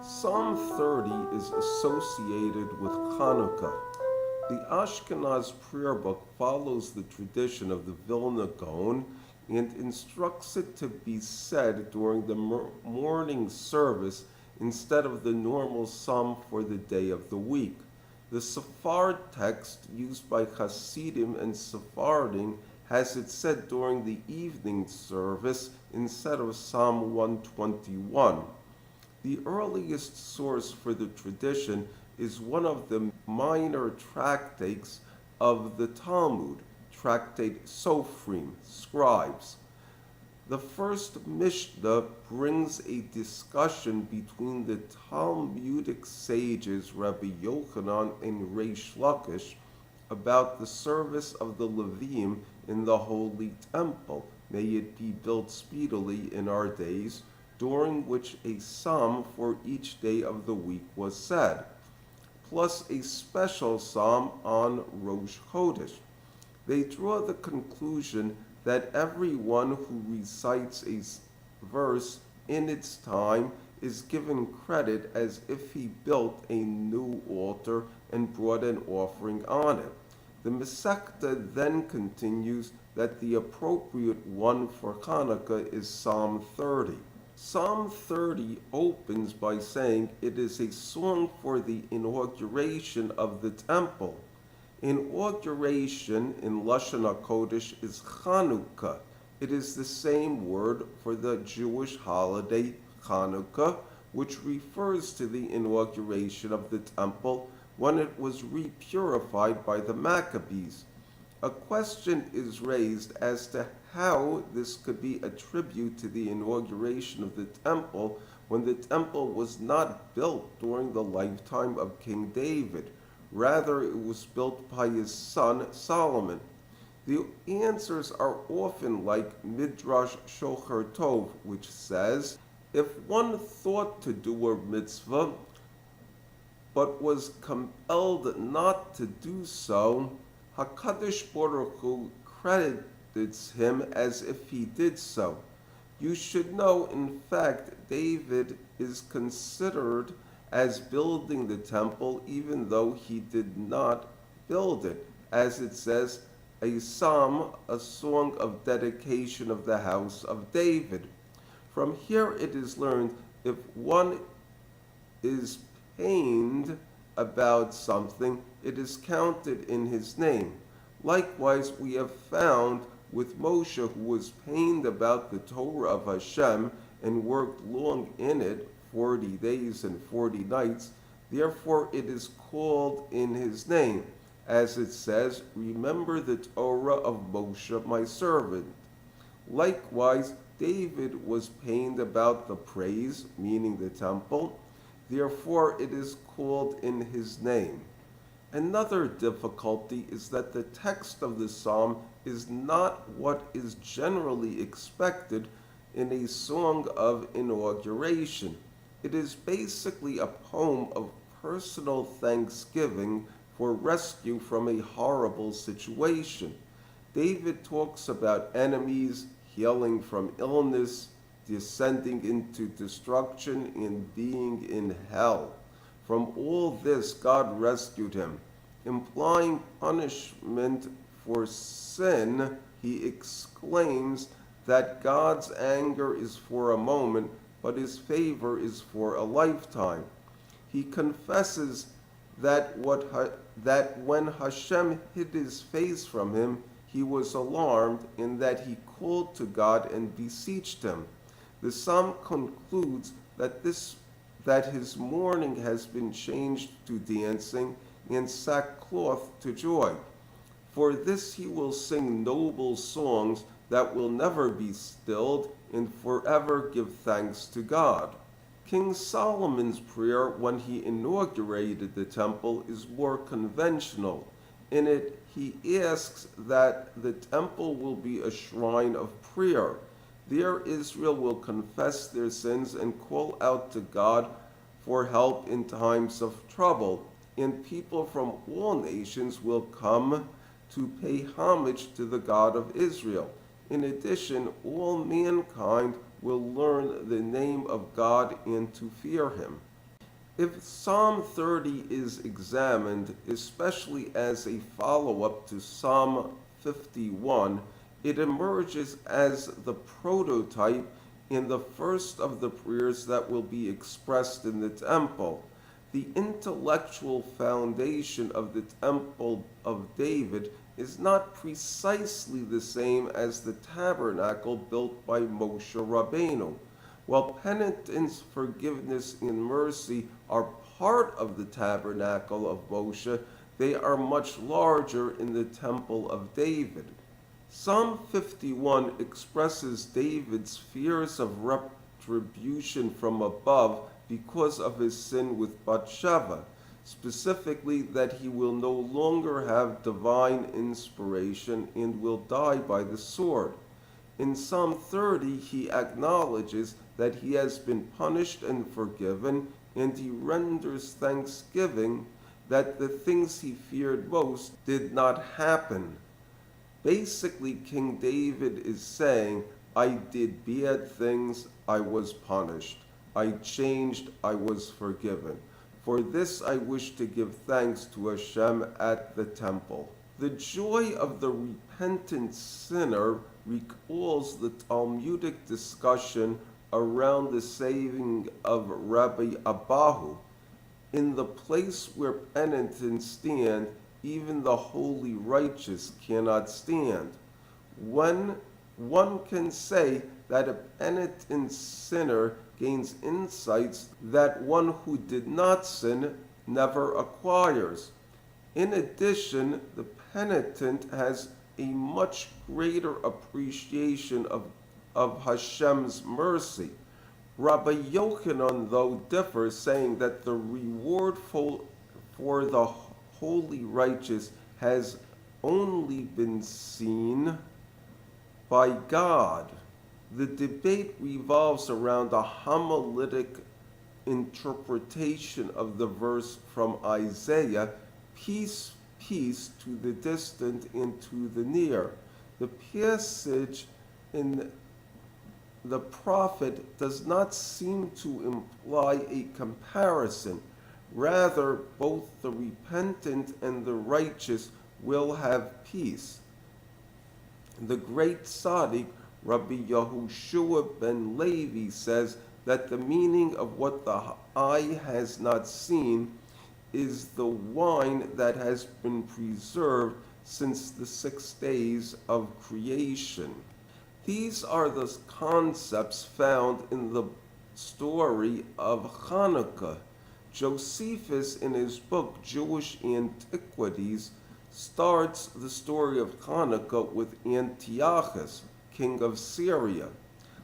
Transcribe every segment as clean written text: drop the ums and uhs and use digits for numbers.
Psalm 30 is associated with Hanuka. The Ashkenaz prayer book follows the tradition of the Vilna Gaon and instructs it to be said during the morning service instead of the normal psalm for the day of the week. The Sephard text used by Hasidim and Sephardim has it said during the evening service instead of Psalm 121. The earliest source for the tradition is one of the minor tractates of the Talmud, tractate Sophrim, scribes. The first Mishnah brings a discussion between the Talmudic sages Rabbi Yochanan and Reish Lakish about the service of the Levim in the Holy Temple, may it be built speedily in our days, during which a psalm for each day of the week was said, plus a special psalm on Rosh Chodesh. They draw the conclusion that everyone who recites a verse in its time is given credit as if he built a new altar and brought an offering on it. The Masechta then continues that the appropriate one for Hanukkah is Psalm 30. Psalm 30 opens by saying it is a song for the inauguration of the temple. Inauguration in Lashon HaKodesh is Hanukkah. It is the same word for the Jewish holiday Hanukkah, which refers to the inauguration of the temple when it was repurified by the Maccabees. A question is raised as to how this could be a tribute to the inauguration of the temple when the temple was not built during the lifetime of King David. Rather, it was built by his son Solomon. The answers are often like Midrash Shocher Tov, which says, if one thought to do a mitzvah but was compelled not to do so, HaKadosh Baruch Hu credits him as if he did so. You should know, in fact, David is considered as building the temple even though he did not build it, as it says, a psalm, a song of dedication of the house of David. From here it is learned if one is pained about something, it is counted in his name. Likewise, we have found with Moshe, who was pained about the Torah of Hashem and worked long in it, 40 days and 40 nights, therefore it is called in his name, as it says, remember the Torah of Moshe my servant. Likewise, David was pained about the praise, meaning the temple, therefore it is called in his name. Another difficulty is that the text of the psalm is not what is generally expected in a song of inauguration. It is basically a poem of personal thanksgiving for rescue from a horrible situation. David talks about enemies, healing from illness, descending into destruction, and being in hell. From all this, God rescued him. Implying punishment for sin, he exclaims that God's anger is for a moment, but his favor is for a lifetime. He confesses that when Hashem hid his face from him, he was alarmed, and that he called to God and beseeched him. The psalm concludes that his mourning has been changed to dancing and sackcloth to joy. For this he will sing noble songs that will never be stilled and forever give thanks to God. King Solomon's prayer when he inaugurated the temple is more conventional. In it, he asks that the temple will be a shrine of prayer. There Israel will confess their sins and call out to God for help in times of trouble, and people from all nations will come to pay homage to the God of Israel. In addition, all mankind will learn the name of God and to fear him. If Psalm 30 is examined, especially as a follow-up to Psalm 51, it emerges as the prototype and the first of the prayers that will be expressed in the temple. The intellectual foundation of the temple of David is not precisely the same as the tabernacle built by Moshe Rabbeinu. While penitence, forgiveness, and mercy are part of the tabernacle of Moshe, they are much larger in the temple of David. Psalm 51 expresses David's fears of retribution from above because of his sin with Bathsheba, specifically that he will no longer have divine inspiration and will die by the sword. In Psalm 30, he acknowledges that he has been punished and forgiven, and he renders thanksgiving that the things he feared most did not happen. Basically, King David is saying, I did bad things, I was punished. I changed, I was forgiven. For this I wish to give thanks to Hashem at the temple. The joy of the repentant sinner recalls the Talmudic discussion around the saving of Rabbi Abahu. In the place where penitents stand, even the holy righteous cannot stand. When one can say that a penitent sinner gains insights that one who did not sin never acquires. In addition, the penitent has a much greater appreciation of Hashem's mercy. Rabbi Yochanan, though, differs, saying that the reward for the holy righteous has only been seen by God. The debate revolves around a homiletic interpretation of the verse from Isaiah, peace, peace to the distant and to the near. The passage in the prophet does not seem to imply a comparison. Rather, both the repentant and the righteous will have peace. The great tzaddik, Rabbi Yehoshua ben Levi, says that the meaning of what the eye has not seen is the wine that has been preserved since the 6 days of creation. These are the concepts found in the story of Hanuka. Josephus, in his book Jewish Antiquities, starts the story of Hanukkah with Antiochus, king of Syria.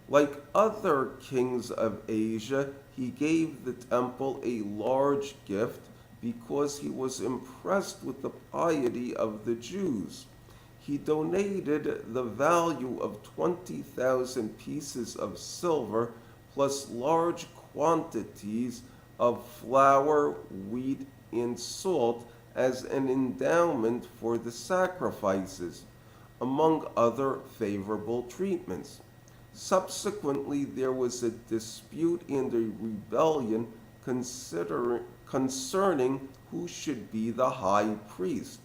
Like other kings of Asia, he gave the temple a large gift because he was impressed with the piety of the Jews. He donated the value of 20,000 pieces of silver plus large quantities of flour, wheat, and salt as an endowment for the sacrifices, among other favorable treatments. Subsequently, there was a dispute and a rebellion concerning who should be the high priest.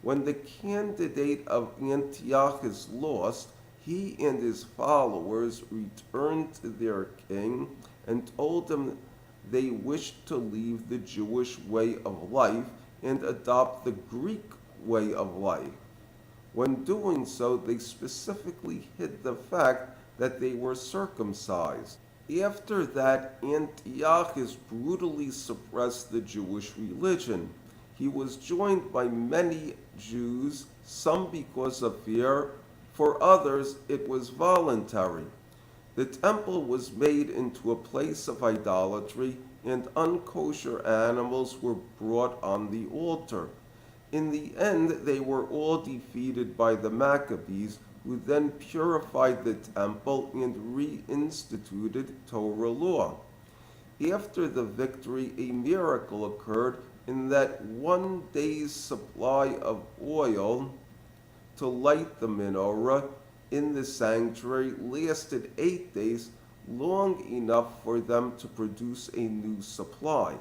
When the candidate of Antiochus lost, he and his followers returned to their king and told him they wished to leave the Jewish way of life and adopt the Greek way of life. When doing so, they specifically hid the fact that they were circumcised. After that, Antiochus brutally suppressed the Jewish religion. He was joined by many Jews, some because of fear, for others it was voluntary. The temple was made into a place of idolatry, and unkosher animals were brought on the altar. In the end, they were all defeated by the Maccabees, who then purified the temple and reinstituted Torah law. After the victory, a miracle occurred in that 1 day's supply of oil to light the menorah in the sanctuary lasted 8 days, long enough for them to produce a new supply.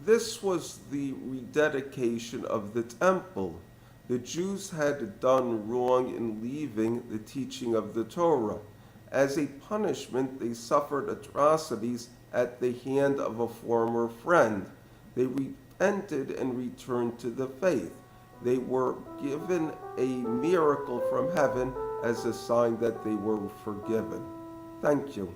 This was the rededication of the temple. The Jews had done wrong in leaving the teaching of the Torah. As a punishment, they suffered atrocities at the hand of a former friend. They repented and returned to the faith. They were given a miracle from heaven as a sign that they were forgiven. Thank you.